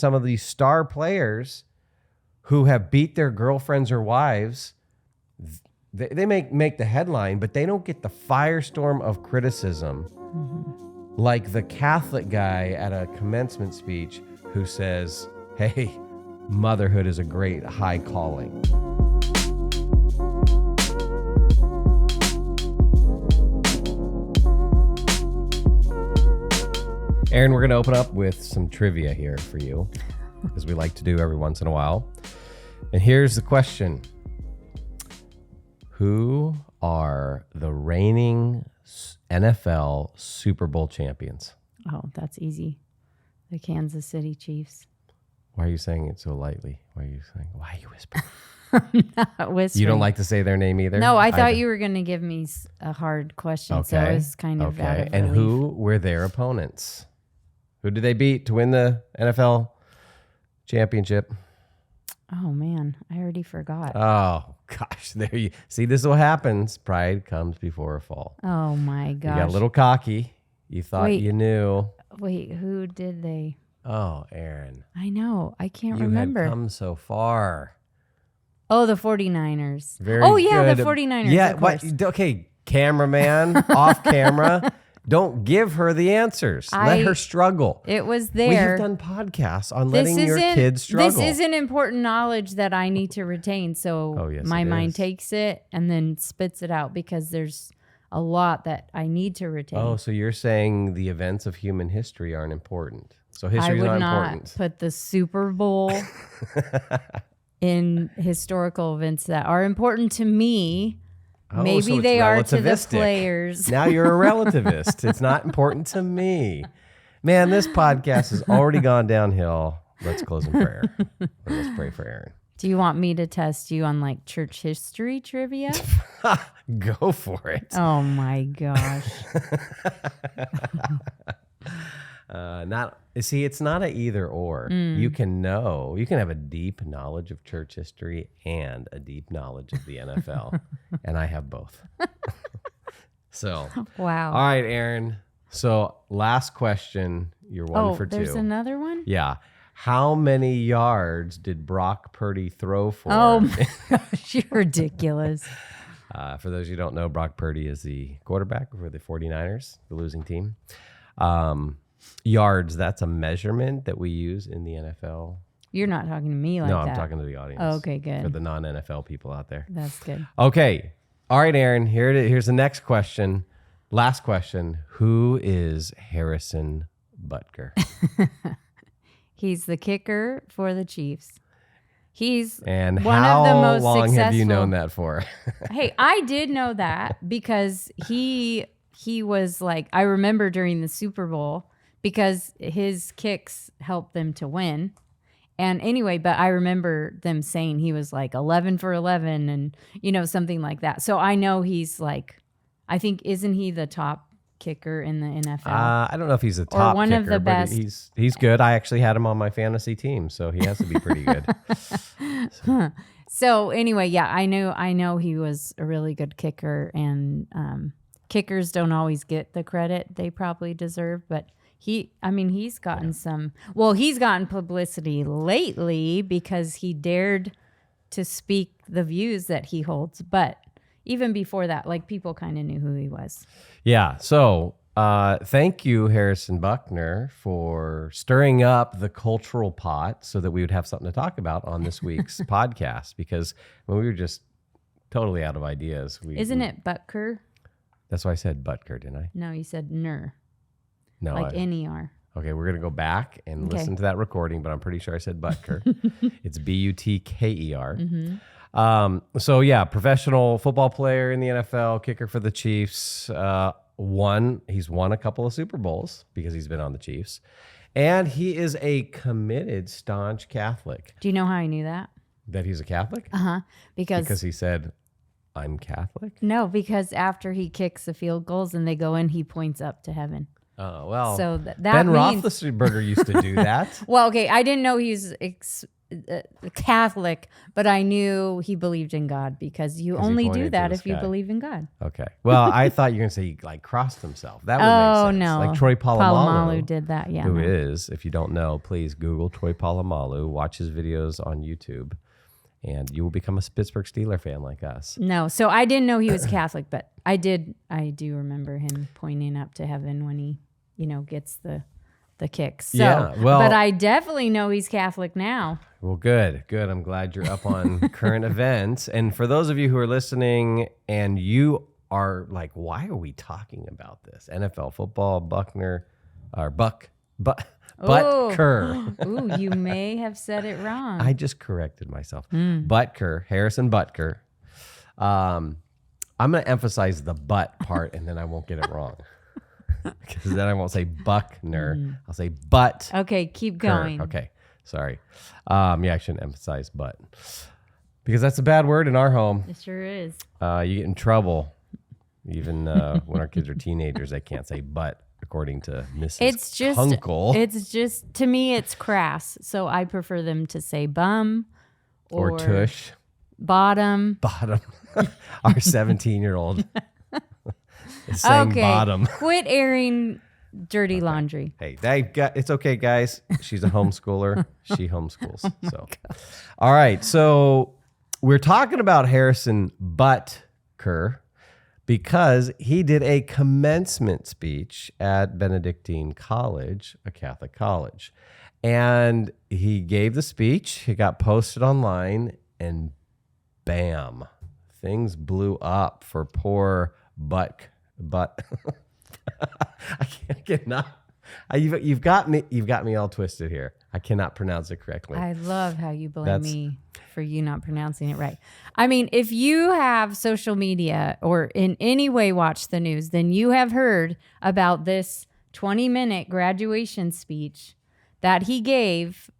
some of these star players who have beat their girlfriends or wives, they make the headline, but they don't get the firestorm of criticism like the Catholic guy at a commencement speech who says, hey, motherhood is a great high calling. Erin, we're going to open up with some trivia here for you, as we like to do every once in a while. And here's the question. Who are the reigning NFL Super Bowl champions? Oh, that's easy. The Kansas City Chiefs. Why are you saying it so lightly? Why are you whispering? I'm not whispering. You don't like to say their name either? No, I thought you were going to give me a hard question, so it was kind of out of And relief. who were their opponents? Who did they beat to win the NFL championship? Oh, man. I already forgot. Oh, gosh. There you see, this is what happens. Pride comes before a fall. Oh, my gosh. You got a little cocky. You thought you knew. Wait, who did they? Oh, Erin. I know. I can't You remember. had come so far. Oh, the 49ers. Very yeah, good. the 49ers. Yeah, of course. okay, cameraman, off camera. Don't give her the answers. Let her struggle. It was there. We have done podcasts on letting your kids struggle. This isn't important knowledge that I need to retain. So my mind takes it and then spits it out because there's a lot that I need to retain. Oh, so you're saying the events of human history aren't important. So history is not important. I would not put the Super Bowl in historical events that are important to me. Oh, maybe so they are to the relativistic. players. Now you're a relativist. It's not important to me. Man, this podcast has already gone downhill. Let's close in prayer. Let's pray for Erin. Do you want me to test you on like church history trivia? Go for it. Oh my gosh. It's not a either or. You can have a deep knowledge of church history and a deep knowledge of the NFL. And I have both. So, wow. All right, Erin. So last question. You're 1 for 2. There's another one? Yeah. How many yards did Brock Purdy throw for? Oh my gosh, you're ridiculous. For those who don't know, Brock Purdy is the quarterback for the 49ers, the losing team. Yards, that's a measurement that we use in the NFL. You're not talking to me like that. No, I'm talking to the audience. Oh, okay, good. For the non-NFL people out there. That's good. Okay. All right, Erin, here's the next question. Last question. Who is Harrison Butker? He's the kicker for the Chiefs. He's and one of the most how long successful. Have you known that for? Hey, I did know that because he was like, I remember during the Super Bowl because his kicks helped them to win. And anyway, but I remember them saying he was like 11 for 11 and, something like that. So I know he's like, I think, isn't he the top kicker in the NFL? I don't know if he's a top or one kicker, of the best. He's good. I actually had him on my fantasy team, so he has to be pretty good. So anyway, yeah, I know he was a really good kicker, and kickers don't always get the credit they probably deserve, but he's gotten he's gotten publicity lately because he dared to speak the views that he holds, but even before that, like, people kind of knew who he was. Yeah. So thank you, Harrison Butker, for stirring up the cultural pot so that we would have something to talk about on this week's podcast, because when we were just totally out of ideas. Isn't it Butker? That's why I said Butker, didn't I? No, you said ner. No. Like N-E-R. Okay, we're going to go back and listen to that recording, but I'm pretty sure I said Butker. It's B-U-T-K-E-R. Mm-hmm. So yeah, professional football player in the NFL, kicker for the Chiefs. He's won a couple of Super Bowls because he's been on the Chiefs. And he is a committed, staunch Catholic. Do you know how I knew that? That he's a Catholic? Uh-huh. Because he said, I'm Catholic? No, because after he kicks the field goals and they go in, he points up to heaven. Oh, well, so that Ben means... Roethlisberger used to do that. Well, okay, I didn't know he's Catholic, but I knew he believed in God because you 'Cause he only pointed do to that the if you sky. believe in God. Okay. Well, I thought you were going to say he like crossed himself. That would Oh, make sense. no. Like Troy Polamalu did that. Yeah. who no. is, if you don't know, please Google Troy Polamalu, watch his videos on YouTube, and you will become a Pittsburgh Steeler fan like us. No. So I didn't know he was Catholic, but I do remember him pointing up to heaven when he, gets the kicks. So, Yeah, well- but I definitely know he's Catholic now. Well, good. I'm glad you're up on current events. And for those of you who are listening and you are like, why are we talking about this? NFL football, Butker. Ooh, you may have said it wrong. I just corrected myself. Butker, Harrison Butker. I'm going to emphasize the butt part and then I won't get it wrong. Because then I won't say Buckner. I'll say butt. Okay, keep going. Okay, sorry. I shouldn't emphasize butt. Because that's a bad word in our home. It sure is. You get in trouble. Even when our kids are teenagers, they can't say butt, according to Mrs. It's just, to me, it's crass. So I prefer them to say bum or tush. Bottom. Our 17-year-old is saying bottom. Quit airing dirty laundry. Hey, it's okay, guys. She's a homeschooler. She homeschools. All right. So we're talking about Harrison Butker because he did a commencement speech at Benedictine College, a Catholic college. And he gave the speech. It got posted online and bam, things blew up for poor But I cannot. You've got me all twisted here. I cannot pronounce it correctly. I love how you blame me for you not pronouncing it right. I mean, if you have social media or in any way watch the news, then you have heard about this 20-minute graduation speech that he gave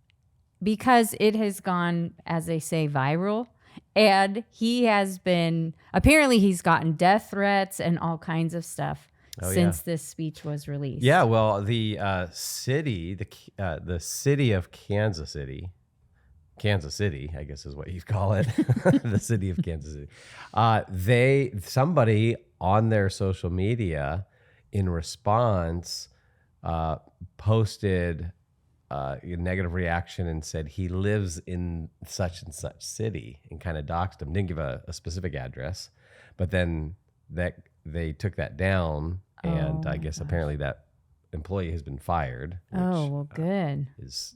because it has gone, as they say, viral. And apparently he's gotten death threats and all kinds of stuff since this speech was released. Yeah, well, the city of Kansas City, I guess is what you call it, the city of Kansas City. Somebody on their social media in response posted a negative reaction and said he lives in such and such city and kind of doxed him. Didn't give a specific address, but then they took that down, and I guess apparently that employee has been fired. Which, well, good. That's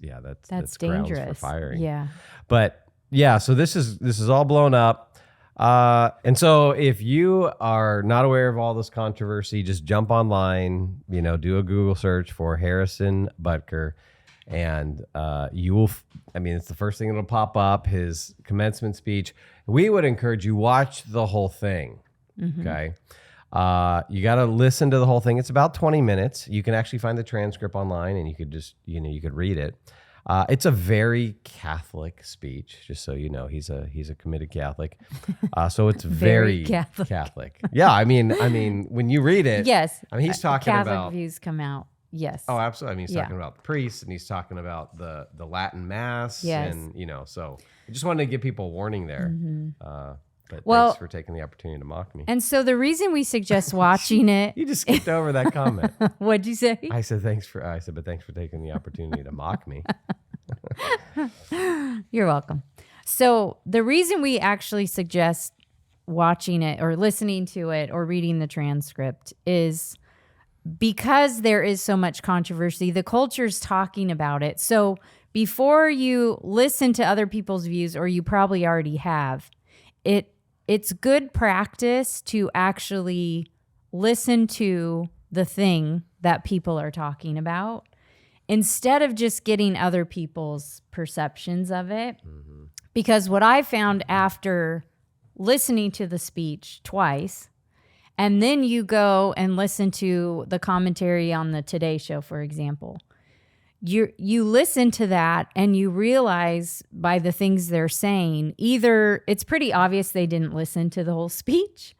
dangerous. Grounds for firing. Yeah, but yeah, so this is all blown up. And so if you are not aware of all this controversy, just jump online, do a Google search for Harrison Butker. And you will, it's the first thing that'll pop up, his commencement speech. We would encourage you, watch the whole thing, okay? You got to listen to the whole thing. It's about 20 minutes. You can actually find the transcript online and you could just, you could read it. It's a very Catholic speech, just so you know. He's a committed Catholic. So it's very Catholic. Yeah, I mean, when you read it, yes. he's talking Catholic about views come out. Yes. Oh, absolutely. He's talking about the priests and he's talking about the Latin Mass. Yes. And, so I just wanted to give people a warning there. But thanks for taking the opportunity to mock me. And so the reason we suggest watching it. You just skipped over that comment. What'd you say? I said, thanks for taking the opportunity to mock me. You're welcome. So the reason we actually suggest watching it or listening to it or reading the transcript is because there is so much controversy, the culture's talking about it. So before you listen to other people's views, or you probably already have, it's good practice to actually listen to the thing that people are talking about instead of just getting other people's perceptions of it. Because what I found after listening to the speech twice, and then you go and listen to the commentary on the Today Show, for example. You listen to that and you realize by the things they're saying, either it's pretty obvious they didn't listen to the whole speech.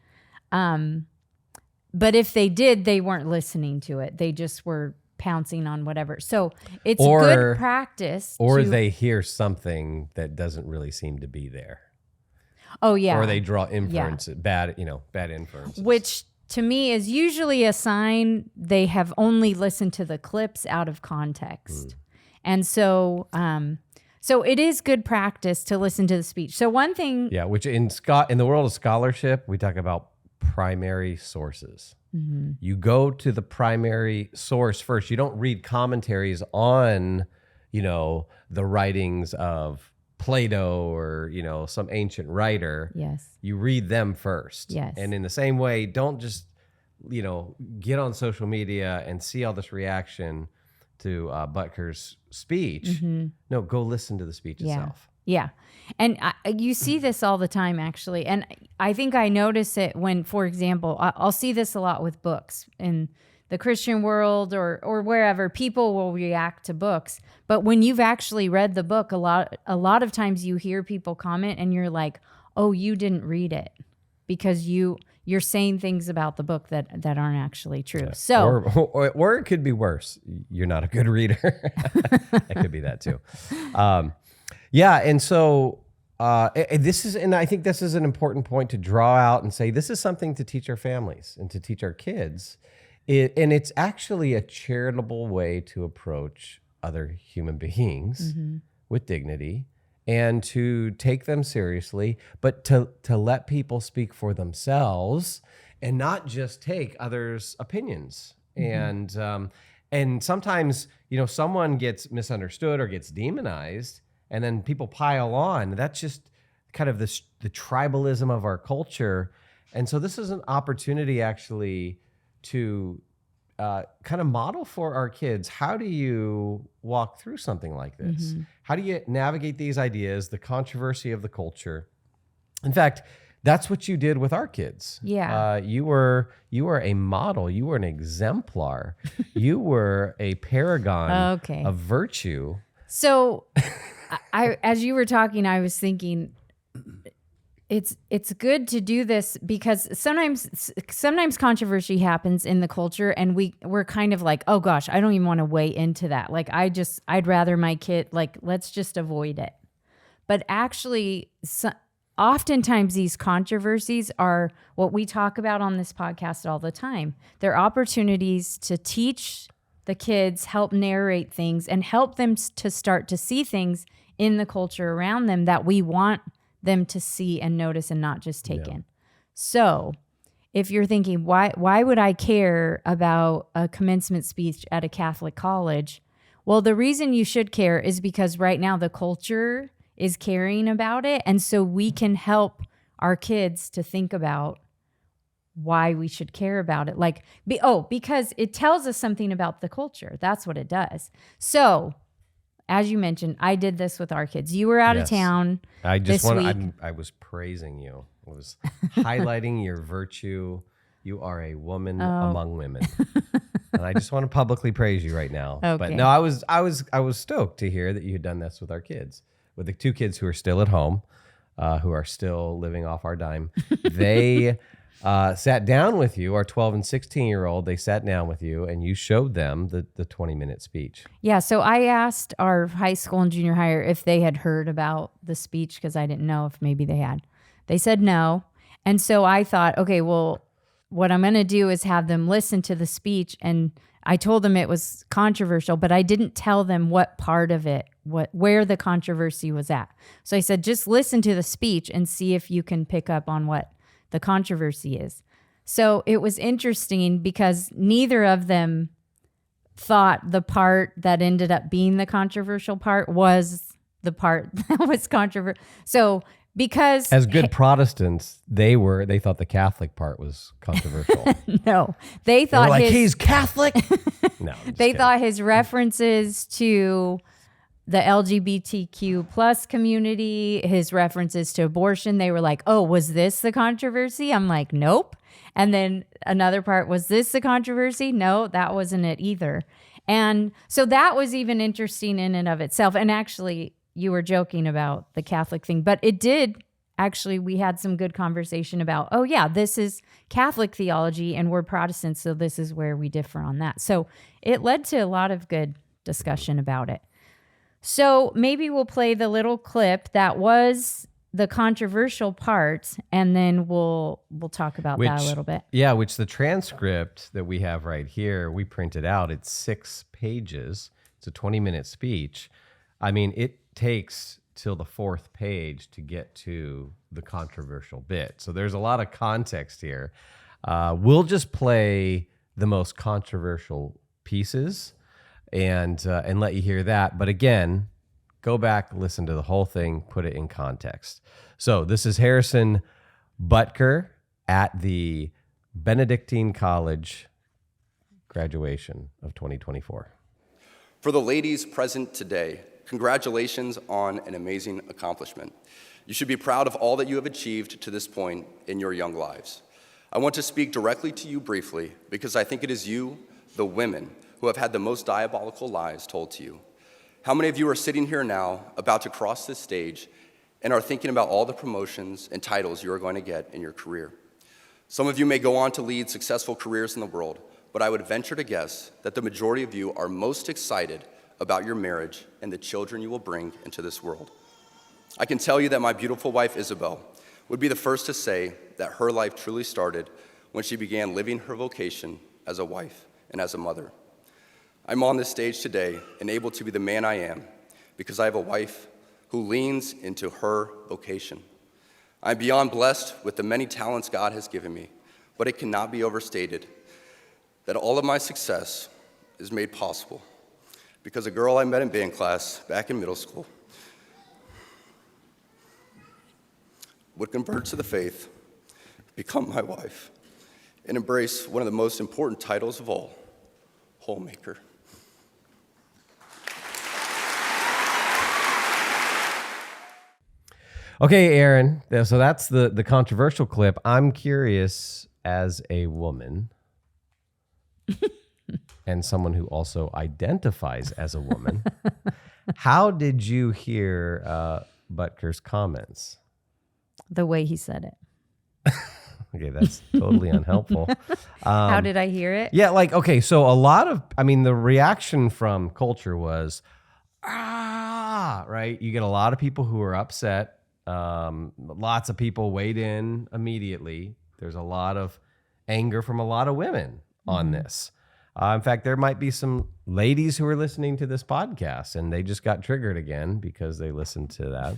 But if they did, they weren't listening to it. They just were pouncing on whatever. So it's Or- good practice. Or to, they hear something that doesn't really seem to be there. oh yeah, Or they draw inferences, bad inferences. which to me is usually a sign they have only listened to the clips out of context. And so, so it is good practice to listen to the speech. So one thing, Yeah, which in the world of scholarship, we talk about primary sources. You go to the primary source first. You don't read commentaries on, the writings of Plato or, some ancient writer. yes, You read them first. Yes. And in the same way, don't just, get on social media and see all this reaction to Butker's speech. No, go listen to the speech itself. yeah. And you see this all the time, actually. And I think I notice it when, for example, I'll see this a lot with books in the Christian world or wherever. People will react to books. But when you've actually read the book, a lot of times you hear people comment and you're like, oh, you didn't read it because you're saying things about the book that aren't actually true. So, or it could be worse. You're not a good reader. It could be that too. Yeah, and so and I think this is an important point to draw out and say this is something to teach our families and to teach our kids. And it's actually a charitable way to approach other human beings with dignity and to take them seriously, but to let people speak for themselves and not just take others' opinions. And sometimes, someone gets misunderstood or gets demonized, and then people pile on. That's just kind of the tribalism of our culture. And so this is an opportunity actually to kind of model for our kids. How do you walk through something like this? How do you navigate these ideas, the controversy of the culture? In fact, that's what you did with our kids. Yeah. You were a model. You were an exemplar. You were a paragon of virtue. So as you were talking, I was thinking it's good to do this because sometimes controversy happens in the culture and we're kind of like, oh gosh, I don't even want to weigh into that. Like I'd rather my kid, like, let's just avoid it. But actually, oftentimes these controversies are what we talk about on this podcast all the time. They're opportunities to teach the kids, help narrate things, and help them to start to see things in the culture around them that we want them to see and notice and not just take in. So if you're thinking, why would I care about a commencement speech at a Catholic college? Well, the reason you should care is because right now the culture is caring about it. And so we can help our kids to think about why we should care about it. Because it tells us something about the culture. That's what it does. So as you mentioned, I did this with our kids. You were out of town. I was praising you. I was highlighting your virtue. You are a woman among women. And I just want to publicly praise you right now. Okay. But no, I was stoked to hear that you had done this with our kids, with the two kids who are still at home, who are still living off our dime. They sat down with you, our 12 and 16-year-old, they sat down with you and you showed them the 20-minute speech. Yeah, so I asked our high school and junior higher if they had heard about the speech because I didn't know if maybe they had. They said no. And so I thought, okay, well, what I'm going to do is have them listen to the speech. And I told them it was controversial, but I didn't tell them what part of it, where the controversy was at. So I said, just listen to the speech and see if you can pick up on what the controversy is. So it was interesting because neither of them thought the part that ended up being the controversial part was the part that was controversial. So because as good Protestants, they thought the Catholic part was controversial. No, they thought he's Catholic. No, they thought his references to the LGBTQ plus community, his references to abortion, they were like, oh, was this the controversy? I'm like, nope. And then another part, was this the controversy? No, that wasn't it either. And so that was even interesting in and of itself. And actually, you were joking about the Catholic thing, but it did actually we had some good conversation about, oh yeah, this is Catholic theology and we're Protestants, so this is where we differ on that. So it led to a lot of good discussion about it. So maybe we'll play the little clip that was the controversial part, and then we'll talk about that a little bit. Yeah, which the transcript that we have right here, we printed out. It's 6 pages. It's a 20-minute speech. I mean, it takes till the 4th page to get to the controversial bit. So there's a lot of context here. We'll just play the most controversial pieces and let you hear that. But again, go back, listen to the whole thing, put it in context. So this is Harrison Butker at the Benedictine College graduation of 2024. For the ladies present today, congratulations on an amazing accomplishment. You should be proud of all that you have achieved to this point in your young lives. I want to speak directly to you briefly because I think it is you, the women, who have had the most diabolical lies told to you. How many of you are sitting here now, about to cross this stage, and are thinking about all the promotions and titles you are going to get in your career? Some of you may go on to lead successful careers in the world, but I would venture to guess that the majority of you are most excited about your marriage and the children you will bring into this world. I can tell you that my beautiful wife, Isabel, would be the first to say that her life truly started when she began living her vocation as a wife and as a mother. I'm on this stage today and able to be the man I am because I have a wife who leans into her vocation. I'm beyond blessed with the many talents God has given me, but it cannot be overstated that all of my success is made possible because a girl I met in band class back in middle school would convert to the faith, become my wife, and embrace one of the most important titles of all, Homemaker. Okay, Erin, so that's the controversial clip. I'm curious, as a woman and someone who also identifies as a woman, how did you hear Butker's comments? The way he said it. Okay, that's totally unhelpful. How did I hear it? Yeah, okay, so the reaction from culture was, right? You get a lot of people who are upset. Lots of people weighed in immediately. There's a lot of anger from a lot of women on this. In fact, there might be some ladies who are listening to this podcast and they just got triggered again because they listened to that.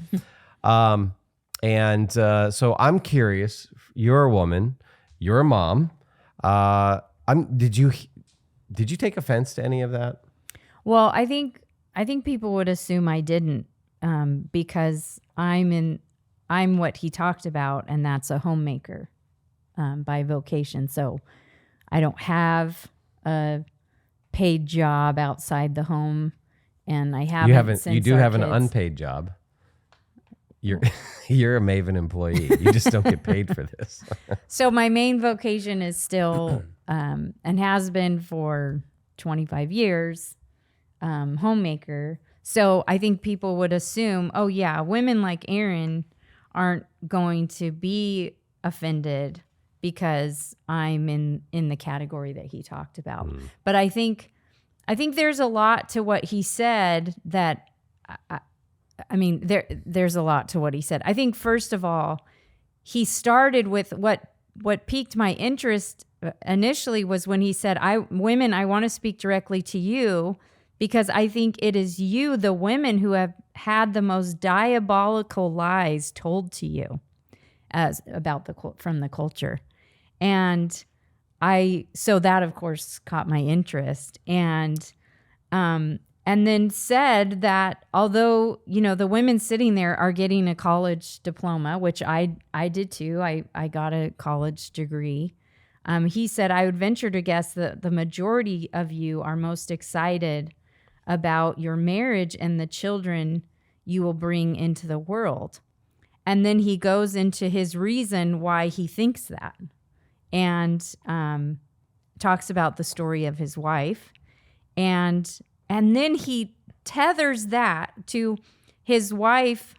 So I'm curious, you're a woman, you're a mom. Did you take offense to any of that? Well, I think people would assume I didn't, because I'm what he talked about, and that's a homemaker by vocation. So I don't have a paid job outside the home, and I haven't. You do have an unpaid job. You're a MAVEN employee. You just don't get paid for this. So my main vocation is still, and has been for 25 years, homemaker. So I think people would assume, oh yeah, women like Erin aren't going to be offended because I'm in the category that he talked about. But I think there's a lot to what he said that, there's a lot to what he said. I think first of all, he started with what piqued my interest initially was when he said, women, I want to speak directly to you because I think it is you, the women, who have had the most diabolical lies told to you from the culture. And so that of course caught my interest. And then said that although, the women sitting there are getting a college diploma, which I did too. I got a college degree. He said, I would venture to guess that the majority of you are most excited about your marriage and the children you will bring into the world. And then he goes into his reason why he thinks that, and talks about the story of his wife. And then he tethers that to his wife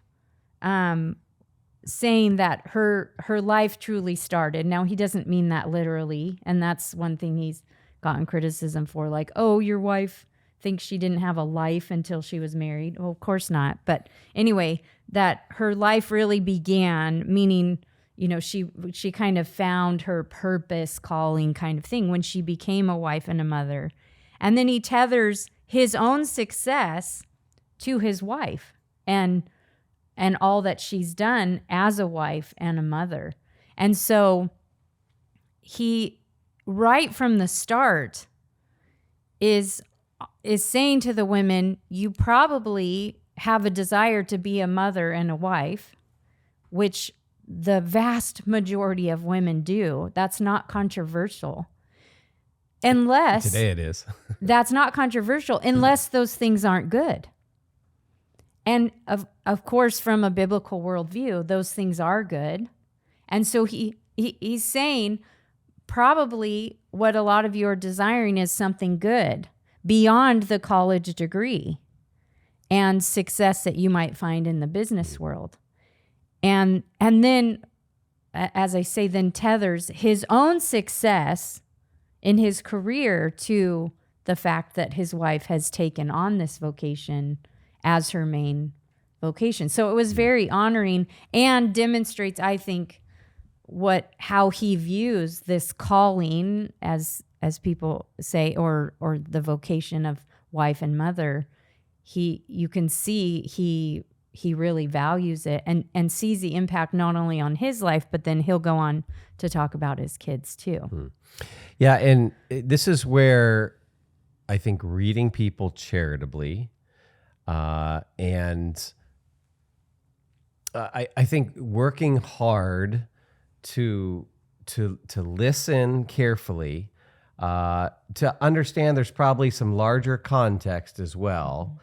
saying that her life truly started. Now, he doesn't mean that literally, and that's one thing he's gotten criticism for, like, oh, your wife thinks she didn't have a life until she was married. Well, of course not. But anyway, that her life really began, meaning, you know, she kind of found her purpose, calling kind of thing when she became a wife and a mother. And then he tethers his own success to his wife and all that she's done as a wife and a mother. And so he, right from the start, is saying to the women, you probably have a desire to be a mother and a wife, which the vast majority of women do. That's not controversial. Unless Today it is. that's not controversial unless those things aren't good. And of course, from a biblical worldview, those things are good. And so he's saying probably what a lot of you are desiring is something good beyond the college degree and success that you might find in the business world. And then, as I say, then tethers his own success in his career to the fact that his wife has taken on this vocation as her main vocation. So it was very honoring and demonstrates, I think, how he views this calling, as people say, or the vocation of wife and mother. You can see he really values it and sees the impact not only on his life, but then he'll go on to talk about his kids too. Yeah, and this is where I think reading people charitably, and I think working hard to listen carefully, to understand there's probably some larger context as well.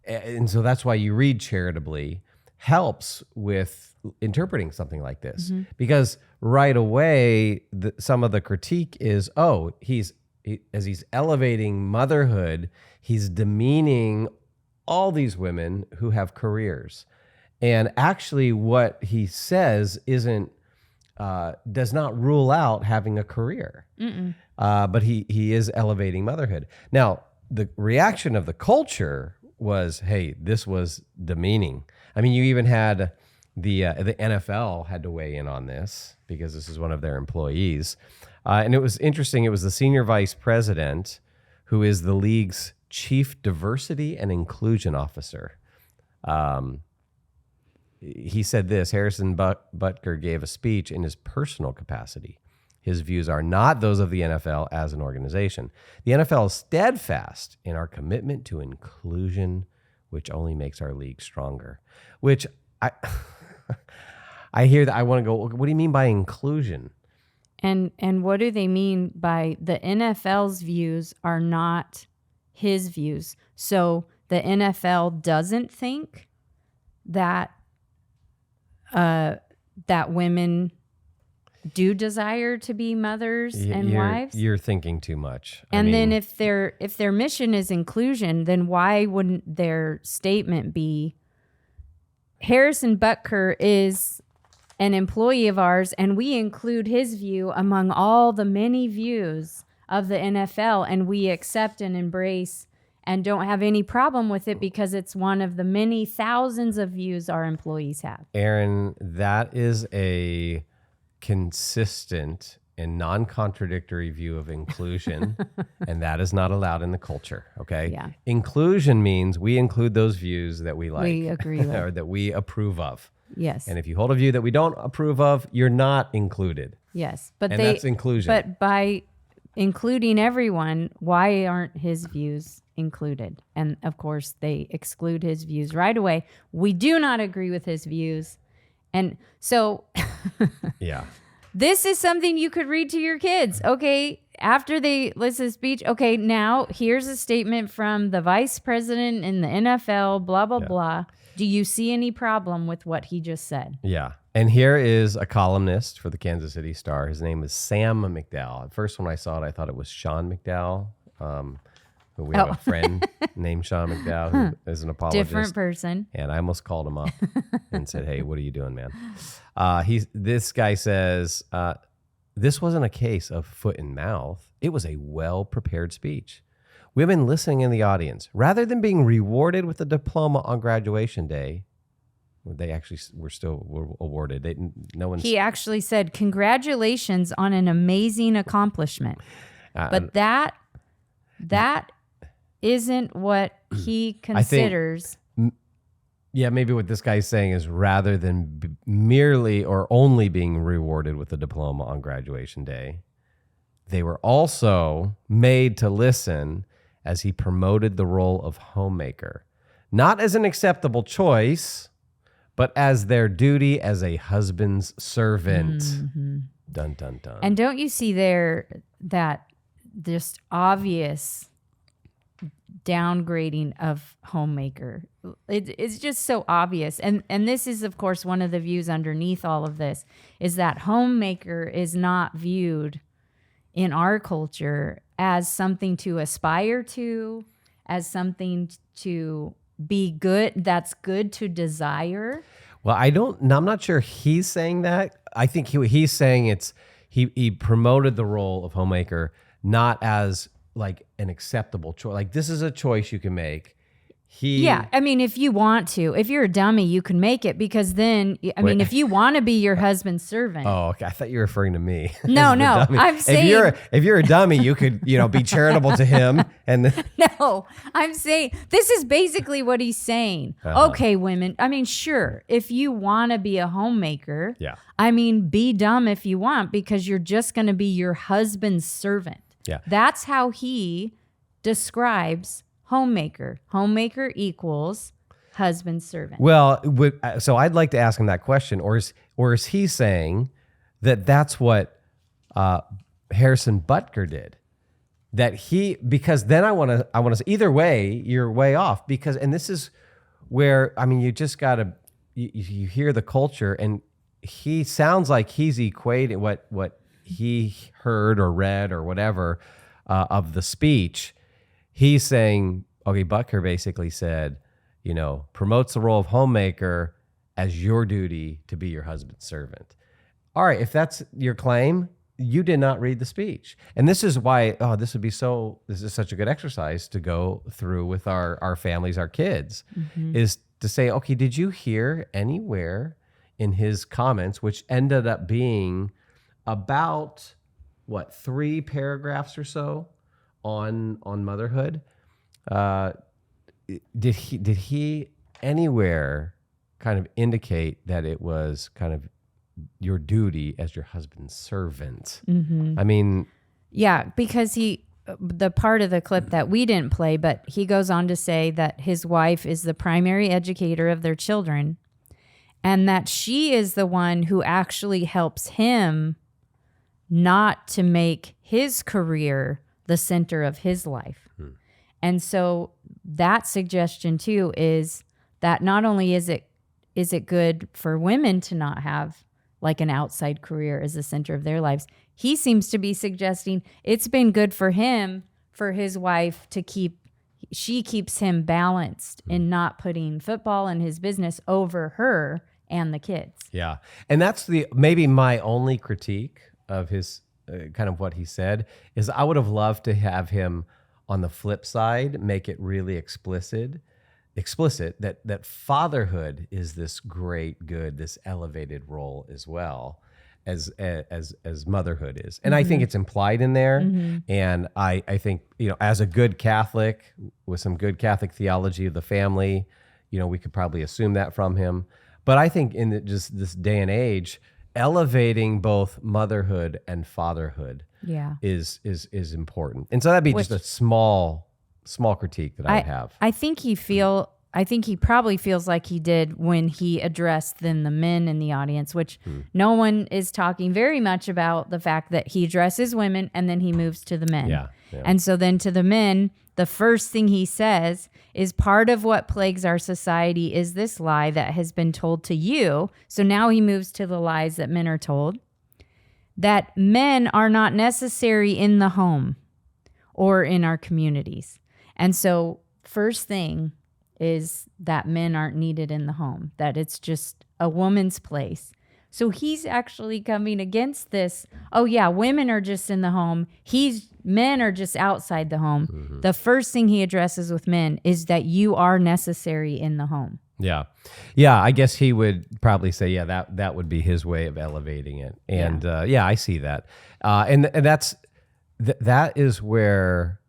And so that's why you read charitably helps with interpreting something like this, because right away, some of the critique is, as he's elevating motherhood, he's demeaning all these women who have careers. And actually what he says does not rule out having a career, but he is elevating motherhood. Now, the reaction of the culture was, hey, this was demeaning. I mean, you even had the NFL had to weigh in on this because this is one of their employees. And it was interesting. It was the senior vice president who is the league's chief diversity and inclusion officer. He said this: Harrison Butker gave a speech in his personal capacity. His views are not those of the NFL as an organization. The NFL is steadfast in our commitment to inclusion, which only makes our league stronger. Which I hear that, I want to go, what do you mean by inclusion? And what do they mean by the NFL's views are not his views? So the NFL doesn't think that that women do desire to be mothers and wives? You're thinking too much. And then if their mission is inclusion, then why wouldn't their statement be, Harrison Butker is an employee of ours, and we include his view among all the many views of the NFL, and we accept and embrace and don't have any problem with it because it's one of the many thousands of views our employees have. Erin, that is a consistent and non-contradictory view of inclusion, and that is not allowed in the culture, okay? Yeah. Inclusion means we include those views that we like. We agree with. Or that we approve of. Yes. And if you hold a view that we don't approve of, you're not included. Yes. But And that's inclusion. But by including everyone, why aren't his views included? And of course, they exclude his views right away. We do not agree with his views. And so Yeah. this is something you could read to your kids. Okay, after they listen to the speech, okay, now here's a statement from the vice president in the NFL, blah, blah, blah. Do you see any problem with what he just said? Yeah. And here is a columnist for the Kansas City Star. His name is Sam McDowell. At first, when I saw it, I thought it was Sean McDowell. We have a friend named Sean McDowell who is an apologist. Different person. And I almost called him up and said, "Hey, what are you doing, man?" This guy says, this wasn't a case of foot and mouth. It was a well-prepared speech. Women listening in the audience, rather than being rewarded with a diploma on graduation day, they actually were awarded. He actually said, "Congratulations on an amazing accomplishment." But that isn't what he considers. Maybe what this guy's saying is rather than merely or only being rewarded with a diploma on graduation day, they were also made to listen as he promoted the role of homemaker, not as an acceptable choice, but as their duty as a husband's servant. Mm-hmm. Dun, dun, dun. And don't you see there that just obvious downgrading of homemaker? It's just so obvious. And this is, of course, one of the views underneath all of this is that homemaker is not viewed in our culture as something to aspire to, as something to be good, that's good to desire. Well, I'm not sure he's saying that. I think he's saying he promoted the role of homemaker not as like an acceptable choice. Like, this is a choice you can make. I mean, if you want to, if you're a dummy, you can make it, because then, if you want to be your husband's servant. Oh, okay. I thought you were referring to me. No, I'm saying if you're a dummy, you could, be charitable to him. No, I'm saying this is basically what he's saying. Uh-huh. Okay, women. Sure. If you want to be a homemaker, be dumb if you want, because you're just going to be your husband's servant. Yeah. That's how he describes homemaker. Homemaker equals husband servant. Well, so I'd like to ask him that question, or is he saying that that's what Harrison Butker did? Because then I want to say, either way, you're way off, and this is where, you just got to, you hear the culture, and he sounds like he's equating what he heard or read or whatever of the speech. He's saying, okay, Butker basically said, promotes the role of homemaker as your duty to be your husband's servant. All right, if that's your claim, you did not read the speech. And this is why, this is such a good exercise to go through with our families, our kids, is to say, okay, did you hear anywhere in his comments, which ended up being about, 3 paragraphs or so on motherhood, did he anywhere kind of indicate that it was kind of your duty as your husband's servant? Mm-hmm. Yeah, because the part of the clip that we didn't play, but he goes on to say that his wife is the primary educator of their children, and that she is the one who actually helps him not to make his career the center of his life. And so that suggestion too is that not only is it good for women to not have like an outside career as the center of their lives, he seems to be suggesting it's been good for him, for his wife she keeps him balanced in not putting football and his business over her and the kids. Yeah. And that's maybe my only critique of his kind of what he said is I would have loved to have him on the flip side make it really explicit that fatherhood is this great, good, this elevated role as well as motherhood is. And I think it's implied in there. And I think, as a good Catholic with some good Catholic theology of the family, we could probably assume that from him. But I think in just this day and age, elevating both motherhood and fatherhood is important. And so that'd be just a small critique that I have. I think he probably feels like he did when he addressed then the men in the audience, which no one is talking very much about the fact that he addresses women and then he moves to the men. Yeah. And so then to the men, the first thing he says is, part of what plagues our society is this lie that has been told to you. So now he moves to the lies that men are told, that men are not necessary in the home or in our communities. And so first thing is that men aren't needed in the home, that it's just a woman's place. So he's actually coming against this. Oh yeah, women are just in the home. Men are just outside the home. Mm-hmm. The first thing he addresses with men is that you are necessary in the home. Yeah. Yeah. I guess he would probably say, yeah, that would be his way of elevating it. And I see that. And that is where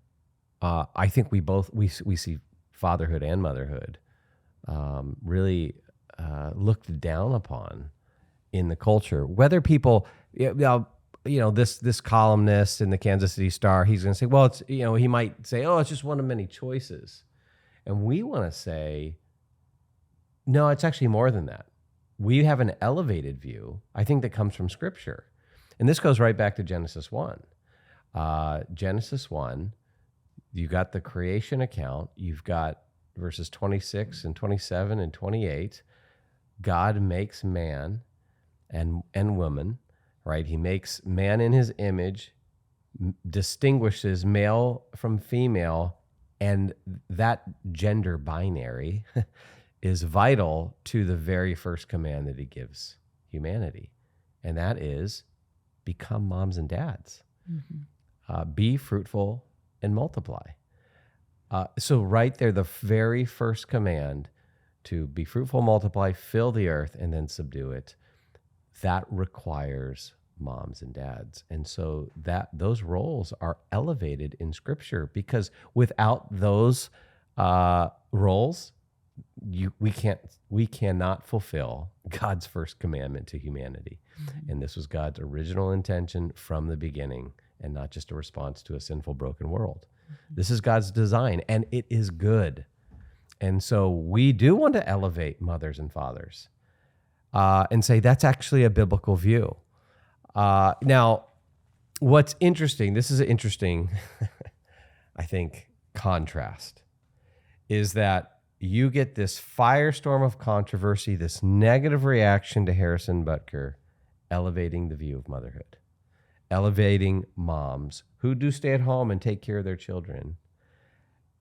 I think we see fatherhood and motherhood really looked down upon in the culture. Whether people, this columnist in the Kansas City Star, he's going to say, well, it's, he might say, oh, it's just one of many choices. And we want to say, no, it's actually more than that. We have an elevated view, I think, that comes from Scripture. And this goes right back to Genesis 1. Genesis 1, you got the creation account. You've got verses 26 and 27 and 28. God makes man and woman, right? He makes man in his image, distinguishes male from female, and that gender binary is vital to the very first command that he gives humanity. And that is become moms and dads. Mm-hmm. Be fruitful and multiply. So right there, the very first command to be fruitful, multiply, fill the earth, and then subdue it, that requires moms and dads. And so those roles are elevated in Scripture, because without those roles, we cannot fulfill God's first commandment to humanity. Mm-hmm. And this was God's original intention from the beginning, and not just a response to a sinful, broken world. Mm-hmm. This is God's design, and it is good. And so we do want to elevate mothers and fathers and say that's actually a biblical view. Now, what's interesting, this is an interesting, I think, contrast, is that you get this firestorm of controversy, this negative reaction to Harrison Butker elevating the view of motherhood, elevating moms who do stay at home and take care of their children.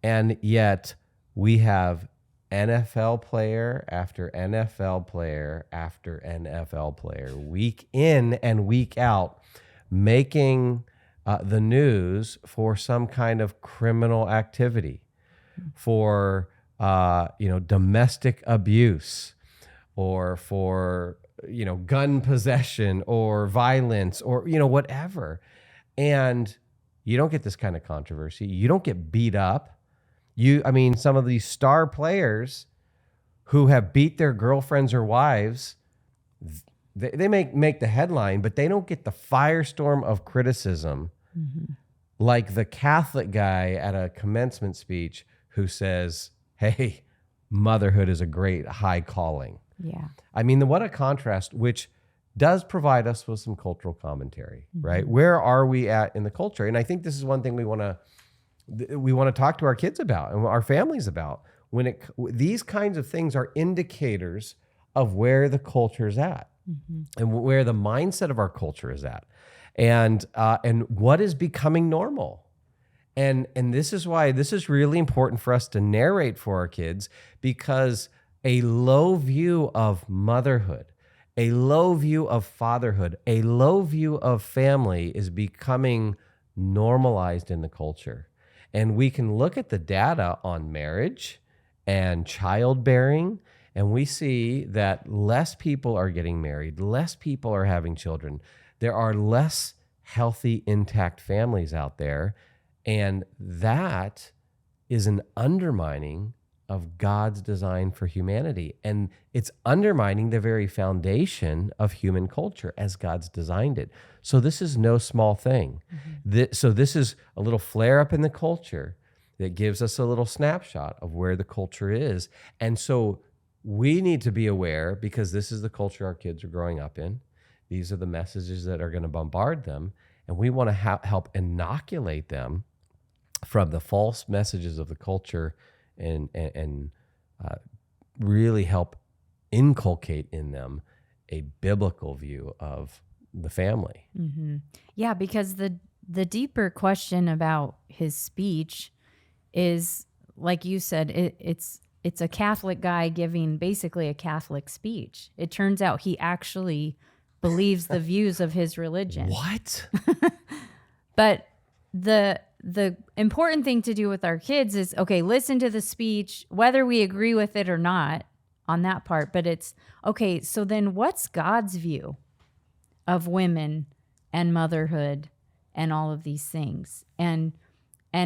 And yet we have NFL player after NFL player after NFL player, week in and week out, making the news for some kind of criminal activity, for domestic abuse, or for gun possession or violence, or whatever. And you don't get this kind of controversy. You don't get beat up. Some of these star players who have beat their girlfriends or wives, they make the headline, but they don't get the firestorm of criticism like the Catholic guy at a commencement speech who says, hey, motherhood is a great high calling. Yeah. What a contrast, which does provide us with some cultural commentary, right? Where are we at in the culture? And I think this is one thing we want to talk to our kids about and our families about. These kinds of things are indicators of where the culture is at, and where the mindset of our culture is at, and what is becoming normal. And this is why this is really important for us to narrate for our kids, because a low view of motherhood, a low view of fatherhood, a low view of family is becoming normalized in the culture. And we can look at the data on marriage and childbearing, and we see that less people are getting married, less people are having children. There are less healthy, intact families out there, and that is an undermining of God's design for humanity. And it's undermining the very foundation of human culture as God's designed it. So this is no small thing. So this is a little flare up in the culture that gives us a little snapshot of where the culture is. And so we need to be aware, because this is the culture our kids are growing up in. These are the messages that are going to bombard them. And we want to help inoculate them from the false messages of the culture, and really help inculcate in them a biblical view of the family. Yeah, because the deeper question about his speech is, like you said, it's a Catholic guy giving basically a Catholic speech. It turns out he actually believes the views of his religion. What? But the important thing to do with our kids is, okay, listen to the speech, whether we agree with it or not on that part. But it's, okay, so then what's God's view of women and motherhood and all of these things? And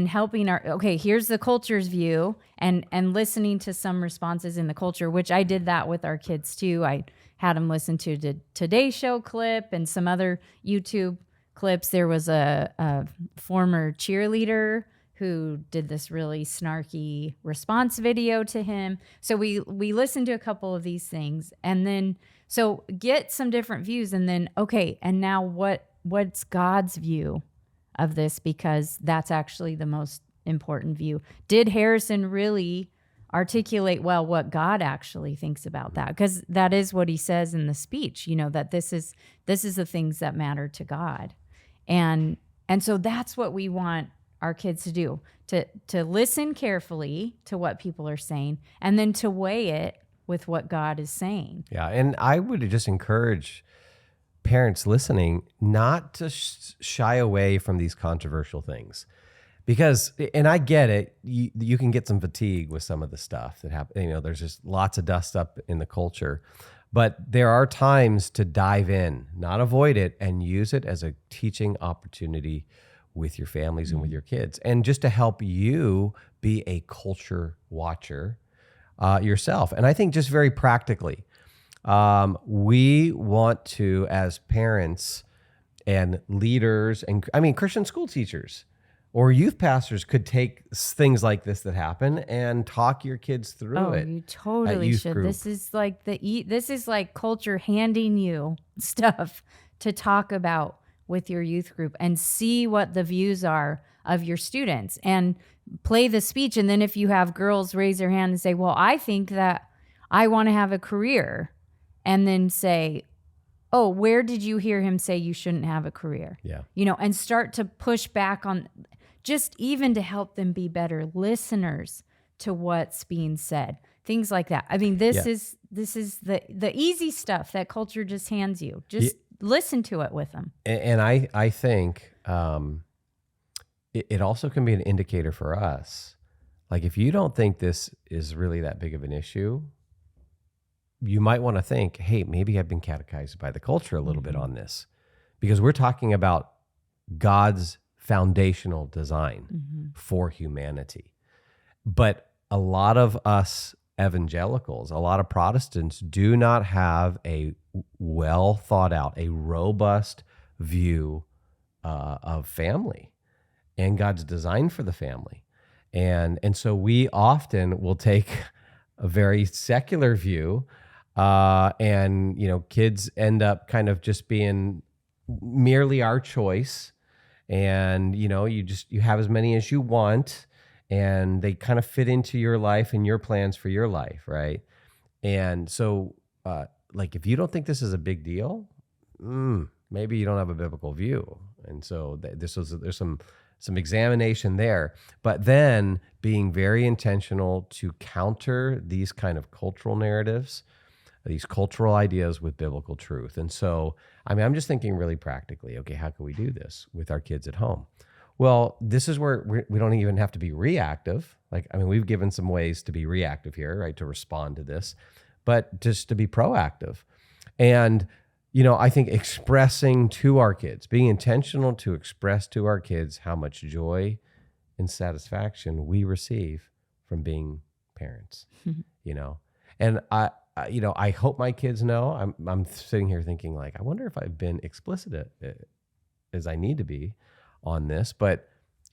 helping okay, here's the culture's view, and listening to some responses in the culture, which I did that with our kids too. I had them listen to the Today Show clip and some other YouTube clips. There was a former cheerleader who did this really snarky response video to him. So we listened to a couple of these things, and then so get some different views, and then, okay, and now what's God's view of this, because that's actually the most important view. Did Harrison really articulate well what God actually thinks about that? Because that is what he says in the speech, that this is the things that matter to God. And so that's what we want our kids to do, to listen carefully to what people are saying, and then to weigh it with what God is saying. Yeah, and I would just encourage parents listening not to shy away from these controversial things, because, and I get it, you can get some fatigue with some of the stuff that happens. There's just lots of dust up in the culture, but there are times to dive in, not avoid it, and use it as a teaching opportunity with your families and with your kids, and just to help you be a culture watcher yourself. And I think just very practically, we want to, as parents and leaders, and Christian school teachers or youth pastors could take things like this that happen and talk your kids through it. You totally should. Group. This is like this is like culture handing you stuff to talk about with your youth group, and see what the views are of your students, and play the speech. And then if you have girls raise their hand and say, well, I think that I want to have a career, and then say, oh, where did you hear him say you shouldn't have a career? Yeah. And start to push back on, just even to help them be better listeners to what's being said. Things like that. This is the easy stuff that culture just hands you. Just listen to it with them. And I think it also can be an indicator for us. Like, if you don't think this is really that big of an issue, you might want to think, hey, maybe I've been catechized by the culture a little bit on this, because we're talking about God's foundational design for humanity. But a lot of us evangelicals, a lot of Protestants do not have a well thought out, a robust view of family and God's design for the family. And so we often will take a very secular view, and kids end up kind of just being merely our choice, and you have as many as you want, and they kind of fit into your life and your plans for your life, right? And so if you don't think this is a big deal, maybe you don't have a biblical view. And so there's some examination there, but then being very intentional to counter these kind of cultural narratives, these cultural ideas, with biblical truth. And so, I'm just thinking really practically, okay, how can we do this with our kids at home? Well, this is where we don't even have to be reactive. We've given some ways to be reactive here, right, to respond to this, but just to be proactive. And I think expressing to our kids, being intentional to express to our kids how much joy and satisfaction we receive from being parents, And I hope my kids know. I'm sitting here thinking, I wonder if I've been explicit as I need to be on this, but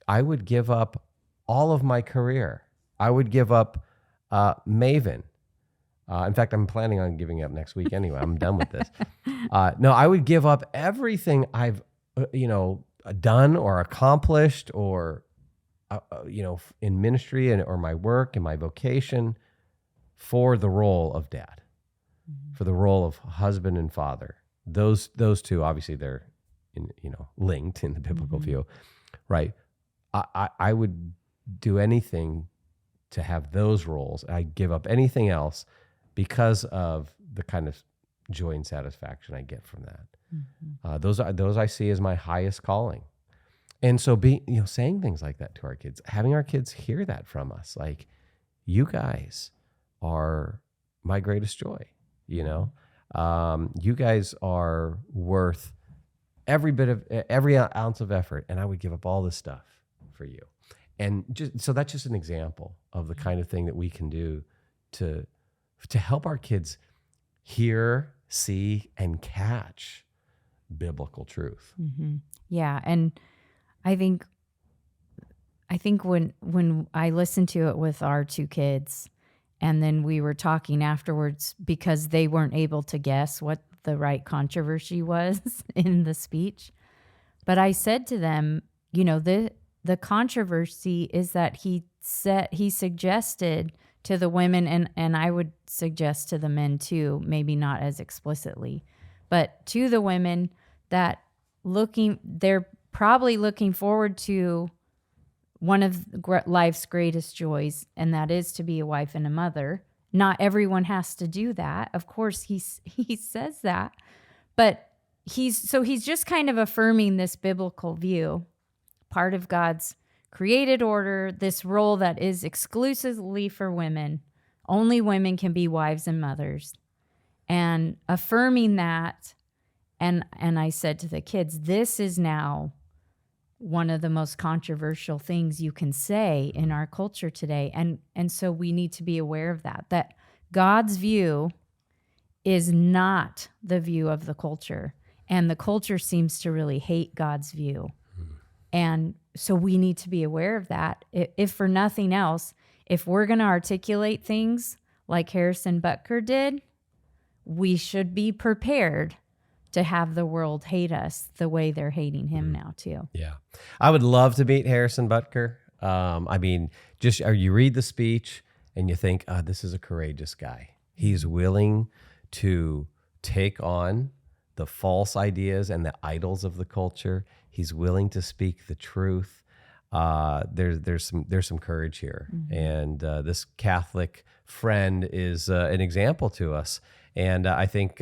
I would give up all of my career. I would give up MAVEN. In fact, I'm planning on giving up next week anyway. I'm done with this. No, I would give up everything I've, done or accomplished, or, in ministry or my work and my vocation, for the role of dad, for the role of husband and father. Those two, obviously, they're linked in the biblical view, right? I would do anything to have those roles. I'd give up anything else because of the kind of joy and satisfaction I get from that. Those I see as my highest calling. And so saying things like that to our kids, having our kids hear that from us, like, you guys are my greatest joy, you guys are worth every ounce of effort, and I would give up all this stuff for you. And so that's just an example of the kind of thing that we can do to help our kids hear, see, and catch biblical truth. Yeah, and I think when I listened to it with our two kids, and then we were talking afterwards because they weren't able to guess what the right controversy was in the speech. But I said to them, the controversy is that he suggested to the women, and I would suggest to the men too, maybe not as explicitly, but to the women, that they're probably looking forward to one of life's greatest joys, and that is to be a wife and a mother. Not everyone has to do that. Of course, he says that, but he's just kind of affirming this biblical view, part of God's created order, this role that is exclusively for women. Only women can be wives and mothers, and affirming that. And I said to the kids, this is now one of the most controversial things you can say in our culture today. And so we need to be aware of that God's view is not the view of the culture. And the culture seems to really hate God's view. And so we need to be aware of that. If for nothing else, if we're going to articulate things like Harrison Butker did, we should be prepared to have the world hate us the way they're hating him now too. Yeah. I would love to meet Harrison Butker. You read the speech and you think, this is a courageous guy. He's willing to take on the false ideas and the idols of the culture. He's willing to speak the truth. There's some courage here. And this Catholic friend is an example to us. And I think,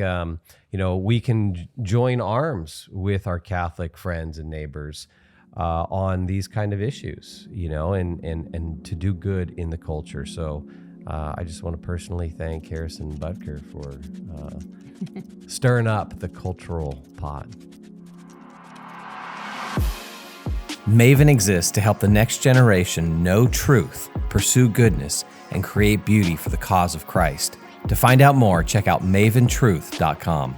we can join arms with our Catholic friends and neighbors on these kind of issues, and to do good in the culture. So I just want to personally thank Harrison Butker for stirring up the cultural pot. MAVEN exists to help the next generation know truth, pursue goodness, and create beauty for the cause of Christ. To find out more, check out MAVENtruth.com.